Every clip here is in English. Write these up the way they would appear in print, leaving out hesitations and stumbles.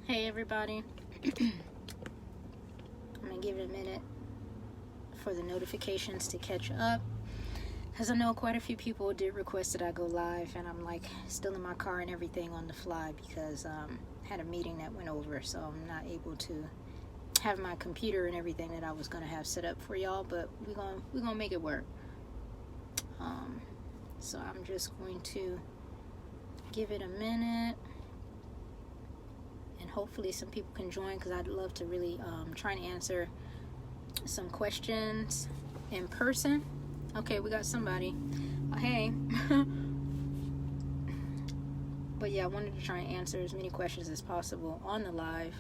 Hey everybody, I'm gonna give it a minute for the notifications to catch up, because I know quite a few people did request that I go live, and I'm like still in my car and everything on the fly because had a meeting that went over, so I'm not able to have my computer and everything that I was gonna have set up for y'all, but we're gonna make it work. So I'm just going to give it a minute. And hopefully some people can join, because I'd love to really try and answer some questions in person. Okay, we got somebody. Hey. But yeah, I wanted to try and answer as many questions as possible on the live,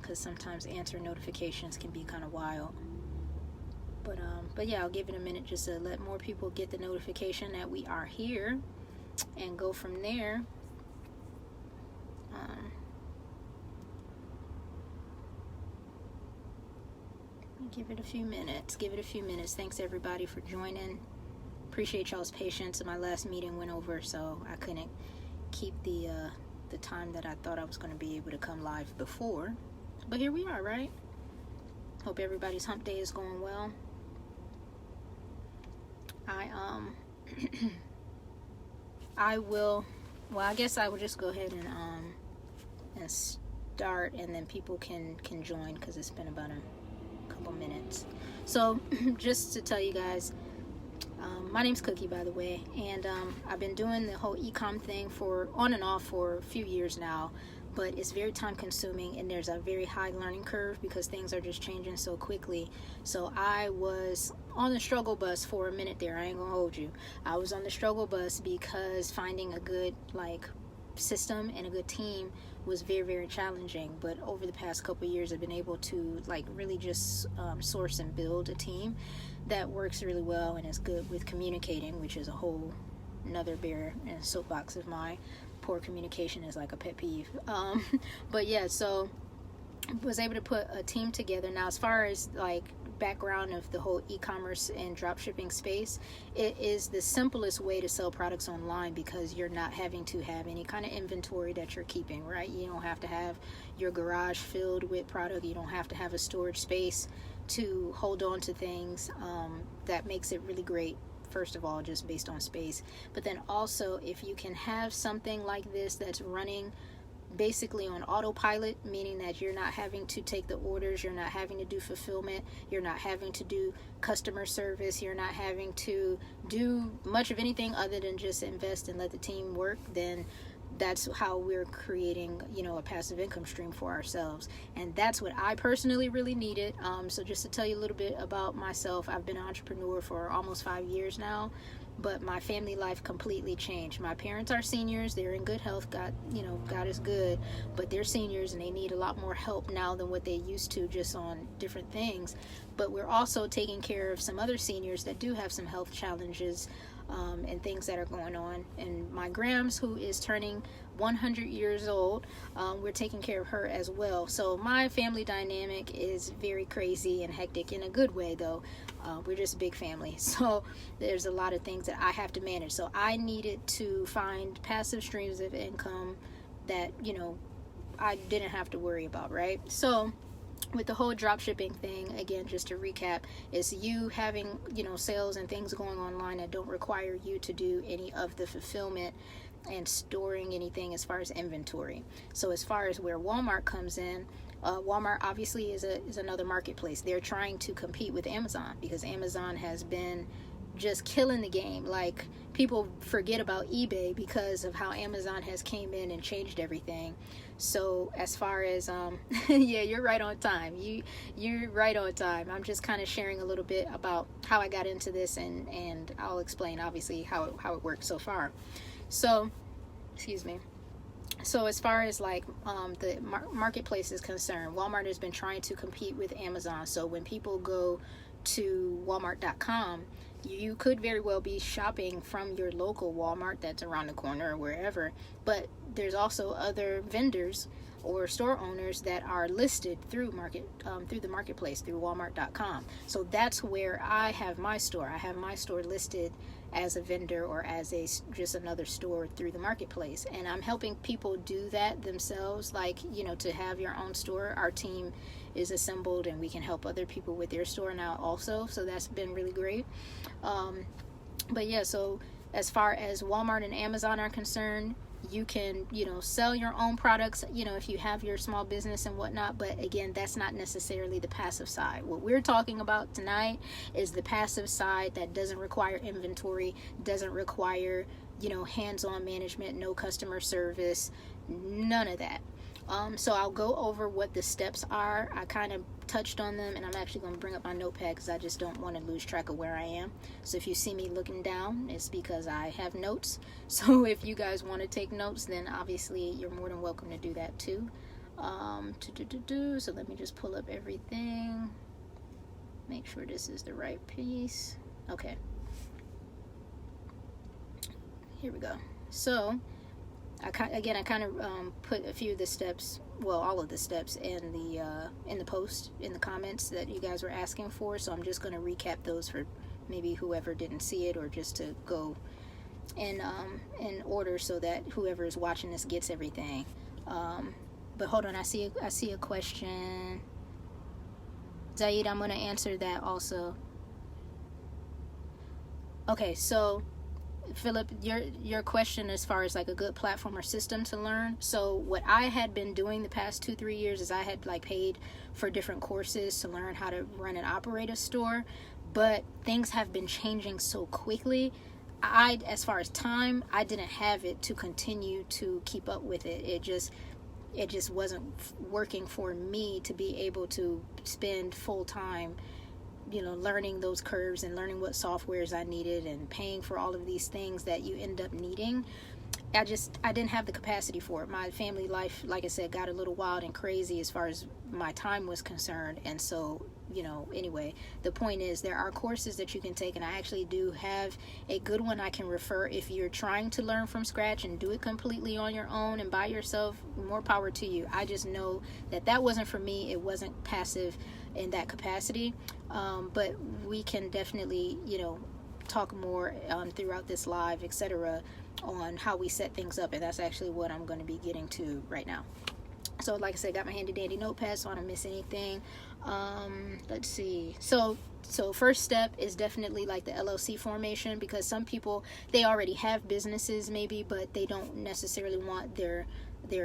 because sometimes answering notifications can be kind of wild. But yeah, I'll give it a minute just to let more people get the notification that we are here and go from there. Give it a few minutes. Thanks everybody for joining. Appreciate y'all's patience. My last meeting went over, so I couldn't keep the time that I thought I was going to be able to come live before. But here we are, right? Hope everybody's hump day is going well. I guess I will just go ahead and start, and then people can join, because it's been about a couple minutes. So just to tell you guys, my name's Cookie, by the way, and I've been doing the whole e-com thing for on and off for a few years now, but it's very time consuming, and there's a very high learning curve because things are just changing so quickly. So I was on the struggle bus for a minute there. I ain't gonna hold you. I was on the struggle bus because finding a good system and a good team was very, very challenging. But over the past couple of years, I've been able to really just source and build a team that works really well and is good with communicating, which is a whole another bear and soapbox of mine. Poor communication is like a pet peeve. But yeah, so was able to put a team together. Now, as far as background of the whole e-commerce and drop shipping space, it is the simplest way to sell products online, because you're not having to have any kind of inventory that you're keeping, right? You don't have to have your garage filled with product. You don't have to have a storage space to hold on to things. That makes it really great, first of all, just based on space. But then also, if you can have something like this that's running basically on autopilot, meaning that you're not having to take the orders, you're not having to do fulfillment, you're not having to do customer service, you're not having to do much of anything other than just invest and let the team work, then that's how we're creating, a passive income stream for ourselves. And that's what I personally really needed. So just to tell you a little bit about myself, I've been an entrepreneur for almost 5 years now, but my family life completely changed. My parents are seniors. They're in good health. God is good, but they're seniors and they need a lot more help now than what they used to, just on different things. But we're also taking care of some other seniors that do have some health challenges and things that are going on. And my Grams, who is turning 100 years old, we're taking care of her as well. So my family dynamic is very crazy and hectic in a good way, though. We're just a big family, so there's a lot of things that I have to manage. So I needed to find passive streams of income that I didn't have to worry about, right? So with the whole drop shipping thing, again, just to recap, is you having sales and things going online that don't require you to do any of the fulfillment and storing anything as far as inventory. So as far as where Walmart comes in, Walmart obviously is another marketplace. They're trying to compete with Amazon, because Amazon has been just killing the game. People forget about eBay because of how Amazon has came in and changed everything. So as far as yeah, you're right on time. You're right on time. I'm just kind of sharing a little bit about how I got into this, and I'll explain obviously how it works so far. So, excuse me. So as far as the marketplace is concerned, Walmart has been trying to compete with Amazon. So when people go to walmart.com, you could very well be shopping from your local Walmart that's around the corner or wherever, but there's also other vendors or store owners that are listed through the marketplace, through walmart.com. So that's where I have my store. I have my store listed as a vendor or as just another store through the marketplace. And I'm helping people do that themselves, like, to have your own store. Our team is assembled and we can help other people with their store now also, so that's been really great. But yeah, so as far as Walmart and Amazon are concerned, you can, sell your own products, if you have your small business and whatnot. But again, that's not necessarily the passive side. What we're talking about tonight is the passive side that doesn't require inventory, doesn't require, hands-on management, no customer service, none of that. So I'll go over what the steps are. I kind of touched on them, and I'm actually going to bring up my notepad because I just don't want to lose track of where I am. So if you see me looking down, it's because I have notes. So if you guys want to take notes, then obviously you're more than welcome to do that too. So let me just pull up everything. Make sure this is the right piece. Okay. Here we go. So I kind of put a few of the steps, well, all of the steps in the post, in the comments that you guys were asking for. So I'm just going to recap those for maybe whoever didn't see it, or just to go in order so that whoever is watching this gets everything. But hold on, I see a question. Zaid, I'm going to answer that also. Okay, so Philip, your question as far as like a good platform or system to learn. So what I had been doing the past 2-3 years is I had like paid for different courses to learn how to run and operate a store, but things have been changing so quickly. As far as time, I didn't have it to continue to keep up with it. It just wasn't working for me to be able to spend full time learning those curves and learning what softwares I needed and paying for all of these things that you end up needing. I didn't have the capacity for it. My family life, like I said, got a little wild and crazy as far as my time was concerned. And so, anyway, the point is there are courses that you can take, and I actually do have a good one I can refer if you're trying to learn from scratch and do it completely on your own and by yourself. More power to you. I just know that wasn't for me. It wasn't passive in that capacity. But we can definitely, talk more throughout this live, etc., on how we set things up, and that's actually what I'm going to be getting to right now. So like I said, got my handy dandy notepad so I don't miss anything. Let's see. So first step is definitely like the LLC formation, because some people, they already have businesses maybe, but they don't necessarily want their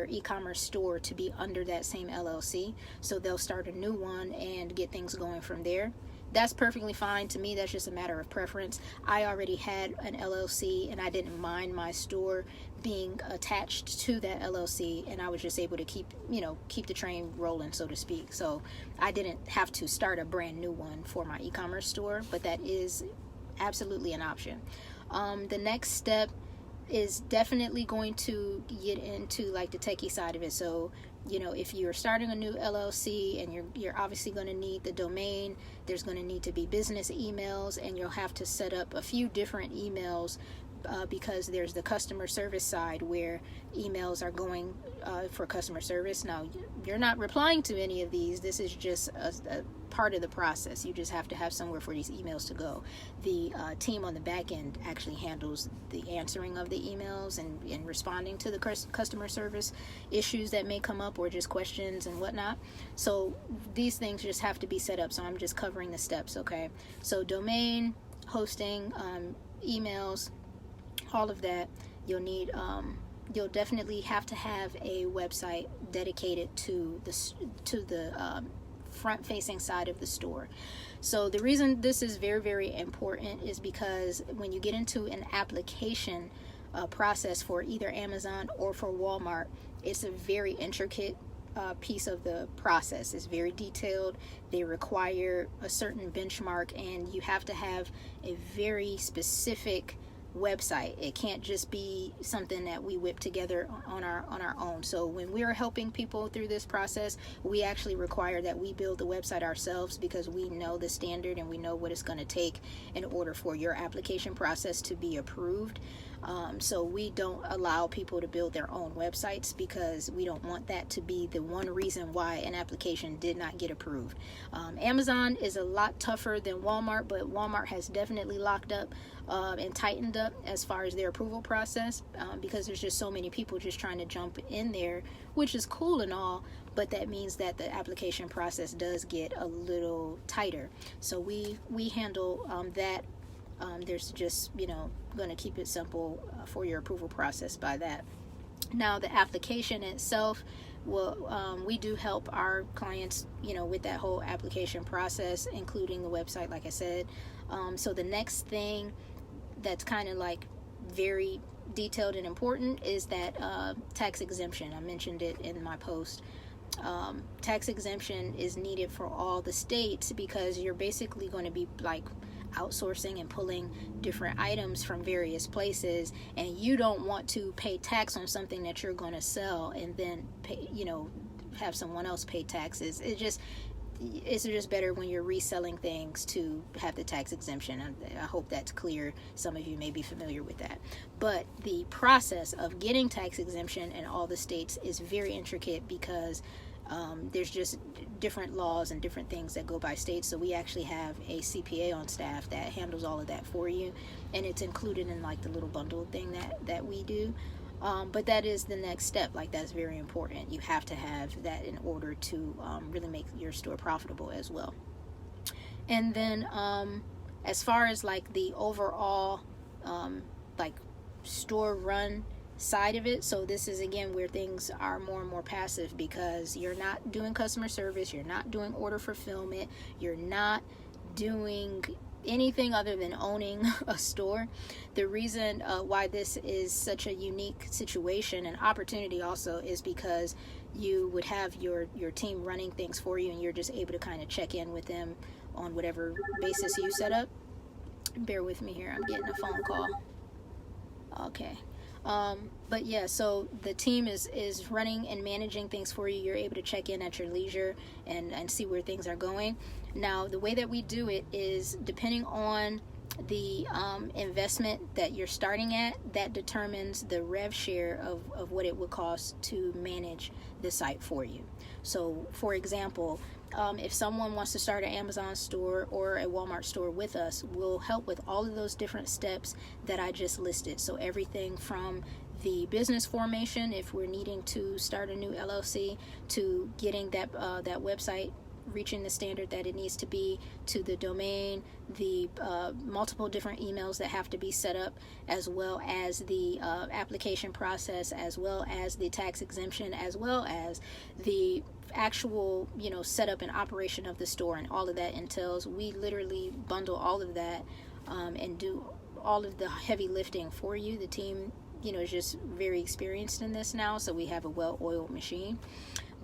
e-commerce store to be under that same LLC. So they'll start a new one and get things going from there. That's perfectly fine. To me, that's just a matter of preference. I already had an LLC and I didn't mind my store being attached to that LLC, and I was just able to keep the train rolling, so to speak. So I didn't have to start a brand new one for my e-commerce store, but that is absolutely an option. The next step is definitely going to get into like the techie side of it. So if you're starting a new LLC, and you're obviously going to need the domain, there's going to need to be business emails, and you'll have to set up a few different emails because there's the customer service side where emails are going for customer service. Now, you're not replying to any of these. This is just a part of the process. You just have to have somewhere for these emails to go. The team on the back end actually handles the answering of the emails and responding to the customer service issues that may come up, or just questions and whatnot. So these things just have to be set up. So I'm just covering the steps, okay? So domain, hosting, emails, all of that. You'll need you'll definitely have to have a website dedicated to the front facing side of the store. So the reason this is very, very important is because when you get into an application process for either Amazon or for Walmart, it's a very intricate piece of the process. Is very detailed. They require a certain benchmark, and you have to have a very specific website. It can't just be something that we whip together on our own. So when we're helping people through this process, we actually require that we build the website ourselves, because we know the standard and we know what it's going to take in order for your application process to be approved. So we don't allow people to build their own websites because we don't want that to be the one reason why an application did not get approved. Amazon is a lot tougher than Walmart, but Walmart has definitely locked up and tightened up as far as their approval process, because there's just so many people just trying to jump in there, which is cool and all, but that means that the application process does get a little tighter. So we handle that. There's just, going to keep it simple for your approval process by that. Now, the application itself, we do help our clients, with that whole application process, including the website, like I said. So the next thing that's kind of like very detailed and important is that tax exemption. I mentioned it in my post. Tax exemption is needed for all the states because you're basically going to be like outsourcing and pulling different items from various places, and you don't want to pay tax on something that you're going to sell and then pay, have someone else pay taxes. It's just better when you're reselling things to have the tax exemption. I hope that's clear. Some of you may be familiar with that. But the process of getting tax exemption in all the states is very intricate because there's just different laws and different things that go by states. So we actually have a CPA on staff that handles all of that for you, and it's included in like the little bundle thing that we do. But that is the next step. Like, that's very important. You have to have that in order to really make your store profitable as well. And then as far as like the overall like store run side of it, so this is again where things are more and more passive, because you're not doing customer service, you're not doing order fulfillment, you're not doing anything other than owning a store. The reason why this is such a unique situation and opportunity also is because you would have your team running things for you, and you're just able to kind of check in with them on whatever basis you set up. Bear with me here, I'm getting a phone call. Okay. But yeah, so the team is running and managing things for you. You're able to check in at your leisure and see where things are going. Now, the way that we do it is depending on the investment that you're starting at, that determines the rev share of what it would cost to manage the site for you. So, for example, if someone wants to start an Amazon store or a Walmart store with us, we'll help with all of those different steps that I just listed. So everything from the business formation, if we're needing to start a new LLC, to getting that website reaching the standard that it needs to be, to the domain, the multiple different emails that have to be set up, as well as the application process, as well as the tax exemption, as well as the actual setup and operation of the store, and all of that entails. We literally bundle all of that and do all of the heavy lifting for you. The team is just very experienced in this now, so we have a well-oiled machine.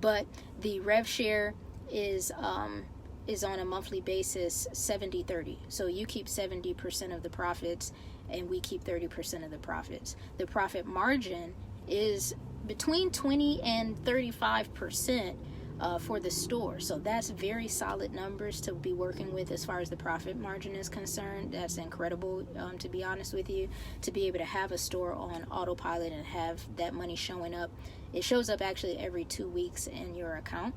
But the rev share is on a monthly basis 70-30. So you keep 70% of the profits and we keep 30% of the profits. The profit margin is between 20 and 35% for the store. So that's very solid numbers to be working with as far as the profit margin is concerned. That's incredible, to be honest with you, to be able to have a store on autopilot and have that money showing up. It shows up actually every 2 weeks in your account.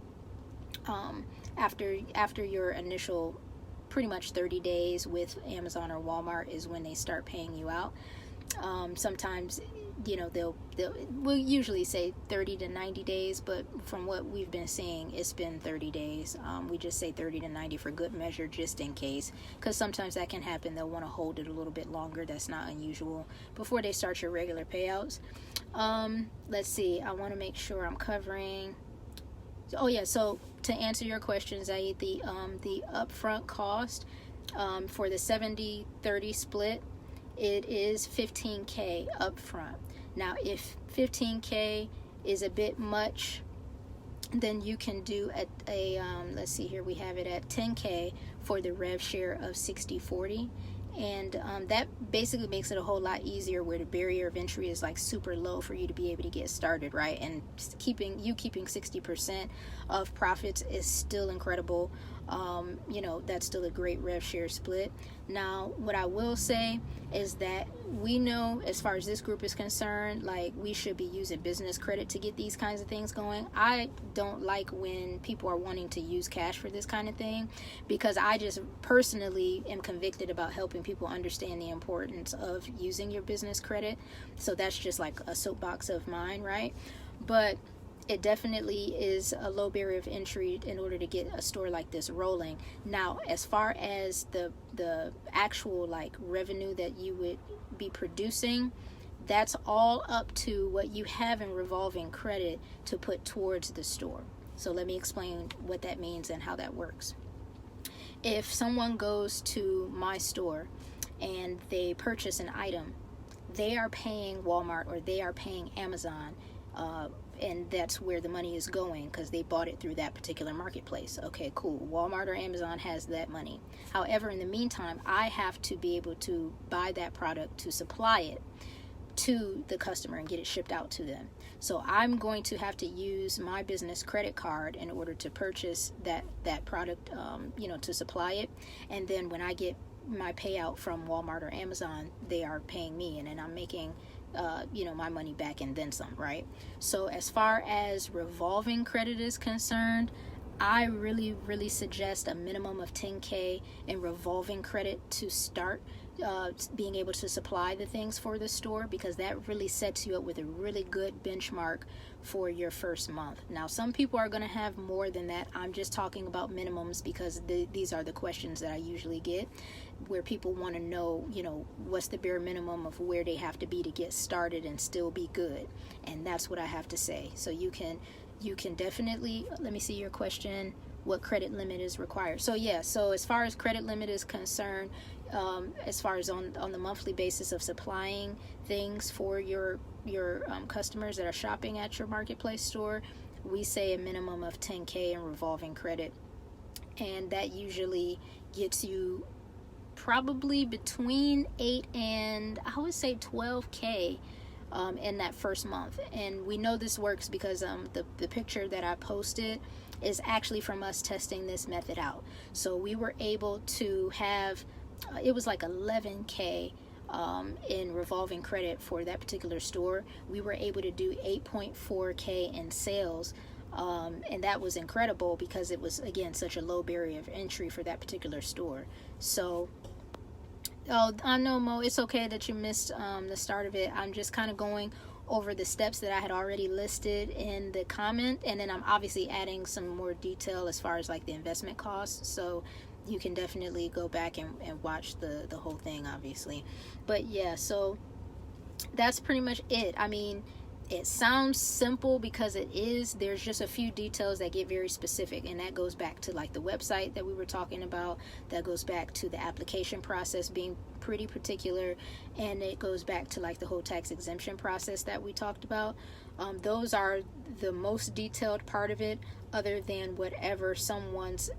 After your initial pretty much 30 days with Amazon or Walmart is when they start paying you out. Sometimes we'll usually say 30 to 90 days, but from what we've been seeing, it's been 30 days. We just say 30 to 90 for good measure, just in case, because sometimes that can happen. They'll want to hold it a little bit longer. That's not unusual before they start your regular payouts. Let's see, I want to make sure I'm covering. Oh yeah, so to answer your question, Zaid, the upfront cost for the 70-30 split, it is $15K upfront. Now, if $15K is a bit much, then you can do a let's see here, we have it at $10K for the rev share of 60-40. And that basically makes it a whole lot easier, where the barrier of entry is like super low for you to be able to get started, right? And keeping 60% of profits is still incredible. you know, that's still a great rev share split. Now, what I will say is that we know, as far as this group is concerned, like, we should be using business credit to get these kinds of things going. I don't like when people are wanting to use cash for this kind of thing, because I just personally am convicted about helping people understand the importance of using your business credit. So that's just like a soapbox of mine, right? But it definitely is a low barrier of entry in order to get a store like this rolling. Now, as far as the actual like revenue that you would be producing, that's all up to what you have in revolving credit to put towards the store. So let me explain what that means and how that works. If someone goes to my store and they purchase an item, they are paying Walmart or they are paying Amazon, and that's where the money is going because they bought it through that particular marketplace. Okay, cool. Walmart or Amazon has that money. However, in the meantime, I have to be able to buy that product to supply it to the customer and get it shipped out to them. So I'm going to have to use my business credit card in order to purchase that product, you know, to supply it. And then when I get my payout from Walmart or Amazon, they are paying me, and then I'm making you know, my money back and then some, right? So as far as revolving credit is concerned, I really suggest a minimum of 10K in revolving credit to start being able to supply the things for the store, because that really sets you up with a really good benchmark for your first month. Now, some people are going to have more than that. I'm just talking about minimums because these are the questions that I usually get, where people want to know, you know, what's the bare minimum of where they have to be to get started and still be good. And that's what I have to say. So you can definitely, let me see your question, what credit limit is required. So yeah, so as far as credit limit is concerned, as far as on the monthly basis of supplying things for your customers that are shopping at your marketplace store, we say a minimum of 10K in revolving credit, and that usually gets you probably between 8 and I would say 12K in that first month. And we know this works because the picture that I posted is actually from us testing this method out. So we were able to have it was like 11K in revolving credit for that particular store. We were able to do 8.4K in sales, and that was incredible because it was, again, such a low barrier of entry for that particular store. So I know, Mo, it's okay that you missed the start of it. I'm just kind of going over the steps that I had already listed in the comment, and then I'm obviously adding some more detail as far as like the investment costs. So you can definitely go back and watch the whole thing, obviously. But yeah, so that's pretty much it. I mean, it sounds simple because it is. There's just a few details that get very specific, and that goes back to like the website that we were talking about. That goes back to the application process being pretty particular, and it goes back to like the whole tax exemption process that we talked about. Those are the most detailed part of it, other than whatever someone's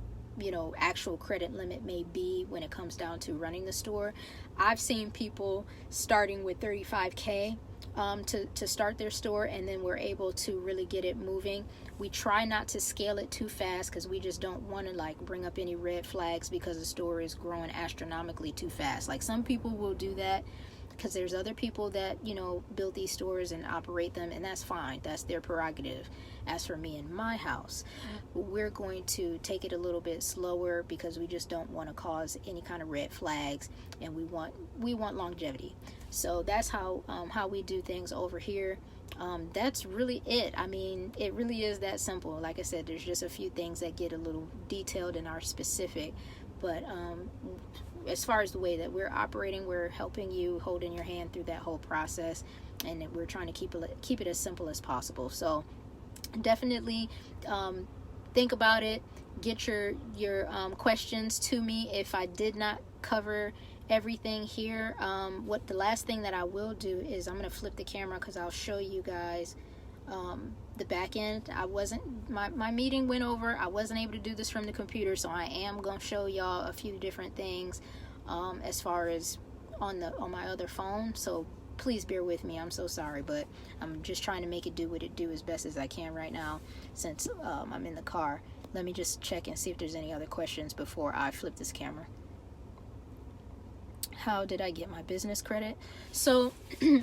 actual credit limit may be when it comes down to running the store. I've seen people starting with 35K to start their store, and then we're able to really get it moving. We try not to scale it too fast because we just don't want to like bring up any red flags because the store is growing astronomically too fast. Like, some people will do that because there's other people that build these stores and operate them, and that's fine. That's their prerogative. As for me and my house, we're going to take it a little bit slower because we just don't want to cause any kind of red flags, and we want longevity. So that's how we do things over here. That's really it. I mean, it really is that simple. Like I said, there's just a few things that get a little detailed and are specific, but as far as the way that we're operating, we're helping you, holding your hand through that whole process, and we're trying to keep it as simple as possible. So definitely think about it. Get your questions to me if I did not cover everything here. What the last thing that I will do is I'm going to flip the camera because I'll show you guys the back end. My meeting went over. I wasn't able to do this from the computer, so I am going to show y'all a few different things as far as on my other phone. So please bear with me. I'm so sorry, but I'm just trying to make it do what it do as best as I can right now, since I'm in the car. let me just check and see if there's any other questions before I flip this camera. How did I get my business credit? So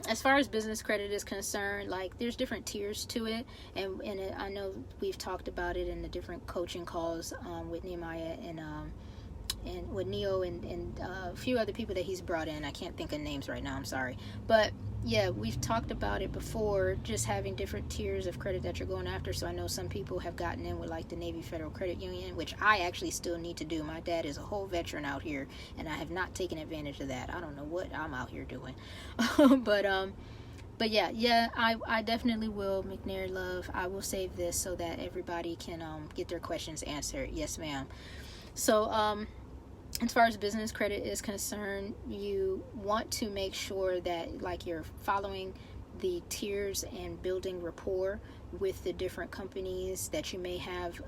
as far as business credit is concerned, like there's different tiers to it, and I know we've talked about it in the different coaching calls with Nehemiah and with Neo and a few other people that he's brought in. I can't think of names right now, I'm sorry. But yeah, we've talked about it before, just having different tiers of credit that you're going after. So I know some people have gotten in with like the Navy Federal Credit Union, which I actually still need to do. My dad is a whole veteran out here, and I have not taken advantage of that. I don't know what I'm out here doing. But yeah, I definitely will. McNair Love, I will save this so that everybody can get their questions answered. Yes, ma'am. So as far as business credit is concerned, you want to make sure that like you're following the tiers and building rapport with the different companies that you may have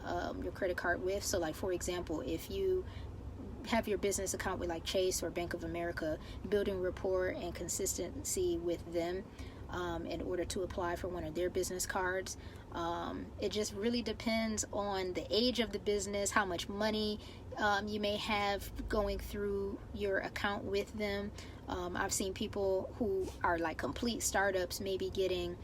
your credit card with. So like, for example, if you have your business account with like Chase or Bank of America, building rapport and consistency with them in order to apply for one of their business cards. It just really depends on the age of the business, how much money you may have going through your account with them. I've seen people who are like complete startups maybe getting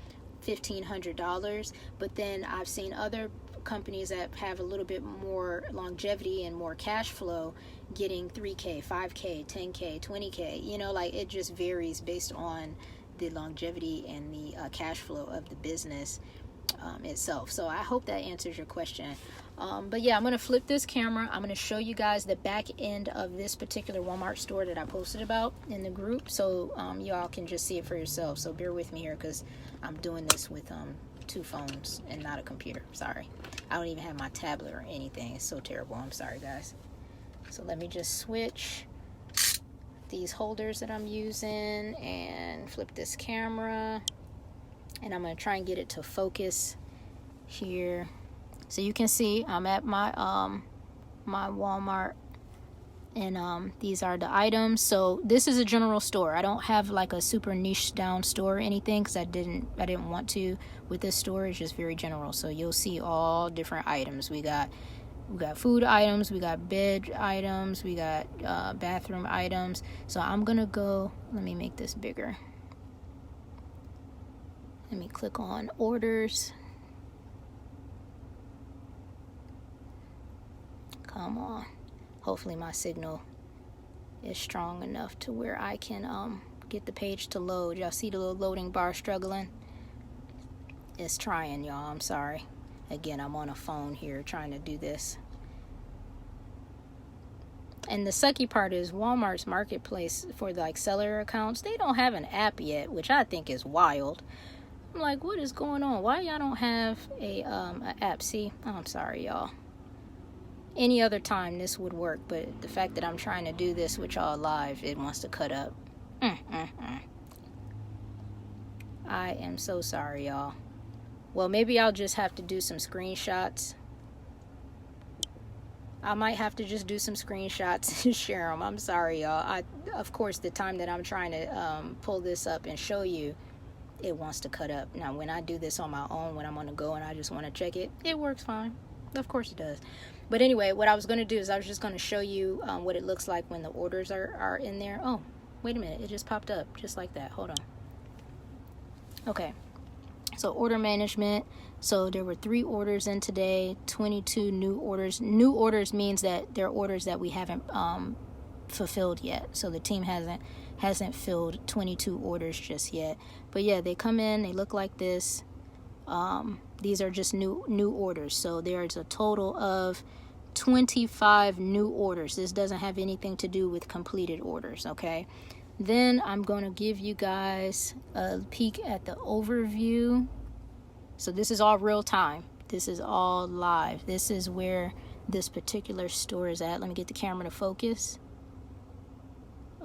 $1,500, but then I've seen other companies that have a little bit more longevity and more cash flow getting $3K, $5K, $10K, $20K. You know, like it just varies based on the longevity and the cash flow of the business itself. So I hope that answers your question. But yeah, I'm going to flip this camera. I'm going to show you guys the back end of this particular Walmart store that I posted about in the group, so y'all can just see it for yourselves. So bear with me here because I'm doing this with two phones and not a computer. Sorry. I don't even have my tablet or anything. It's so terrible. I'm sorry, guys. So let me just switch these holders that I'm using and flip this camera, and I'm going to try and get it to focus here. So you can see I'm at my my Walmart, and these are the items. So this is a general store. I don't have like a super niche down store or anything because I didn't want to with this store. It's just very general. So you'll see all different items. We got food items, we got bed items, we got bathroom items. So I'm gonna go, let me make this bigger. Let me click on orders. Come on. Hopefully my signal is strong enough to where I can get the page to load. Y'all see the little loading bar struggling? It's trying, y'all. I'm sorry. Again, I'm on a phone here trying to do this. And the sucky part is Walmart's marketplace for like seller accounts, they don't have an app yet, which I think is wild. I'm like, what is going on? Why y'all don't have a app? See, I'm sorry, y'all. Any other time this would work, but the fact that I'm trying to do this with y'all live, it wants to cut up. I am so sorry, y'all. Well, maybe I'll just have to do some screenshots. I might have to just do some screenshots and share them. I'm sorry, y'all. Of course, the time that I'm trying to pull this up and show you, it wants to cut up. Now, when I do this on my own, when I'm on the go and I just want to check it, it works fine. Of course it does. But anyway, what I was going to do is I was just going to show you what it looks like when the orders are in there. Oh, wait a minute. It just popped up just like that. Hold on. Okay. So order management. So there were 3 orders in today, 22 new orders. New orders means that they're orders that we haven't fulfilled yet. So the team hasn't filled 22 orders just yet. But yeah, they come in, they look like this. These are just new orders. So there's a total of 25 new orders. This doesn't have anything to do with completed orders, okay? Then I'm going to give you guys a peek at the overview. So this is all real time. This is all live. This is where this particular store is at. Let me get the camera to focus.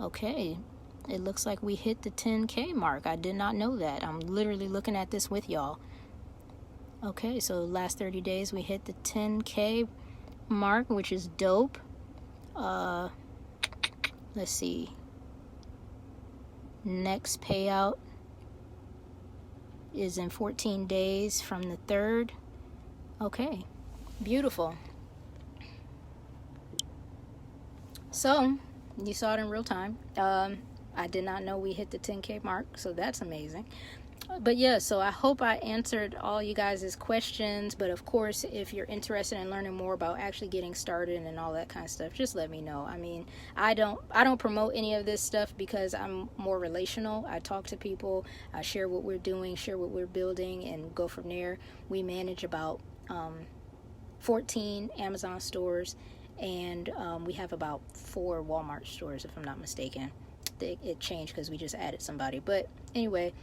Okay. It looks like we hit the 10K mark. I did not know that. I'm literally looking at this with y'all. Okay, so last 30 days we hit the 10K mark, which is dope. Let's see. Next payout is in 14 days from the 3rd. Okay, beautiful. So you saw it in real time. I did not know we hit the 10K mark, so that's amazing. But yeah, so I hope I answered all you guys' questions. But of course, if you're interested in learning more about actually getting started and all that kind of stuff, just let me know. I mean, I don't promote any of this stuff because I'm more relational. I talk to people, I share what we're doing, share what we're building, and go from there. We manage about 14 Amazon stores, and we have about 4 Walmart stores, if I'm not mistaken. It changed because we just added somebody. But anyway,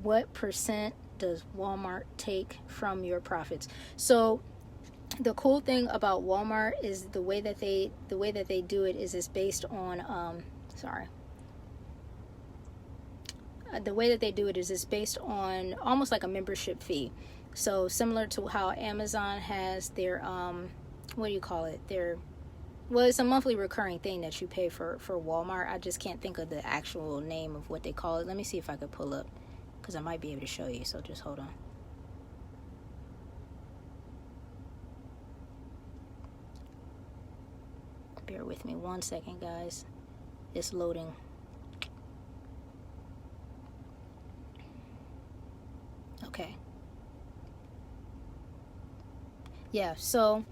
what percent does Walmart take from your profits? So the cool thing about Walmart is the way that they do it is it's based on the way that they do it is it's based on almost like a membership fee. So similar to how Amazon has their what do you call it? Well, it's a monthly recurring thing that you pay for Walmart. I just can't think of the actual name of what they call it. Let me see if I could pull up, because I might be able to show you. So just hold on. Bear with me 1 second, guys. It's loading. Okay. Yeah, so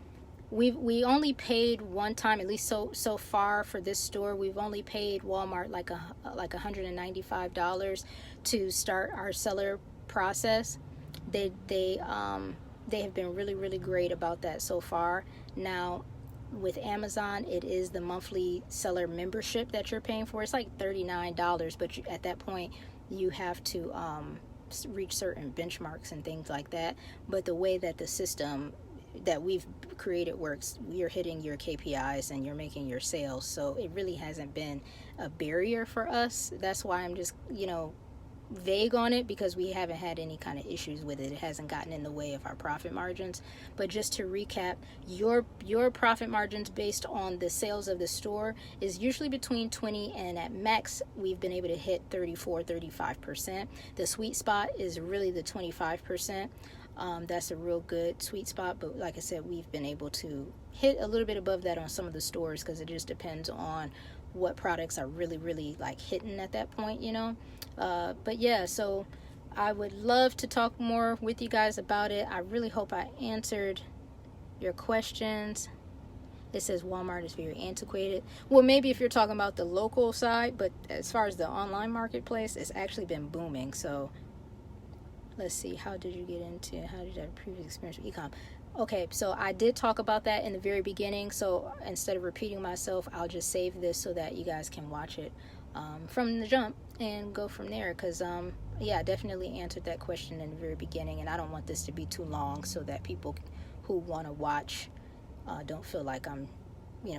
we only paid one time, at least so far for this store. We've only paid Walmart like $195 to start our seller process. They have been really great about that so far. Now with Amazon, it is the monthly seller membership that you're paying for. It's like $39, but at that point you have to reach certain benchmarks and things like that. But the way that the system that we've created works, you're hitting your KPIs and you're making your sales, so it really hasn't been a barrier for us. That's why I'm just vague on it, because we haven't had any kind of issues with it. It hasn't gotten in the way of our profit margins. But just to recap, your profit margins based on the sales of the store is usually between 20 and at max we've been able to hit 34-35%. The sweet spot is really the 25%. That's a real good sweet spot, but like I said, we've been able to hit a little bit above that on some of the stores, because it just depends on what products are really like hitting at that point, but yeah, so I would love to talk more with you guys about it. I really hope I answered your questions. It says Walmart is very antiquated. Well, maybe if you're talking about the local side, but as far as the online marketplace, it's actually been booming. So let's see, how did you have previous experience with e-com? Okay, so I did talk about that in the very beginning, so instead of repeating myself, I'll just save this so that you guys can watch it from the jump and go from there, because yeah, I definitely answered that question in the very beginning, and I don't want this to be too long so that people who want to watch don't feel like I'm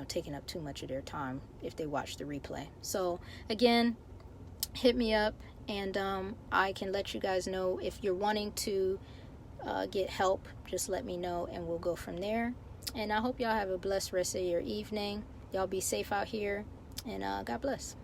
taking up too much of their time if they watch the replay. So again, hit me up, and I can let you guys know if you're wanting to get help. Just let me know and we'll go from there. And I hope y'all have a blessed rest of your evening. Y'all be safe out here, and God bless.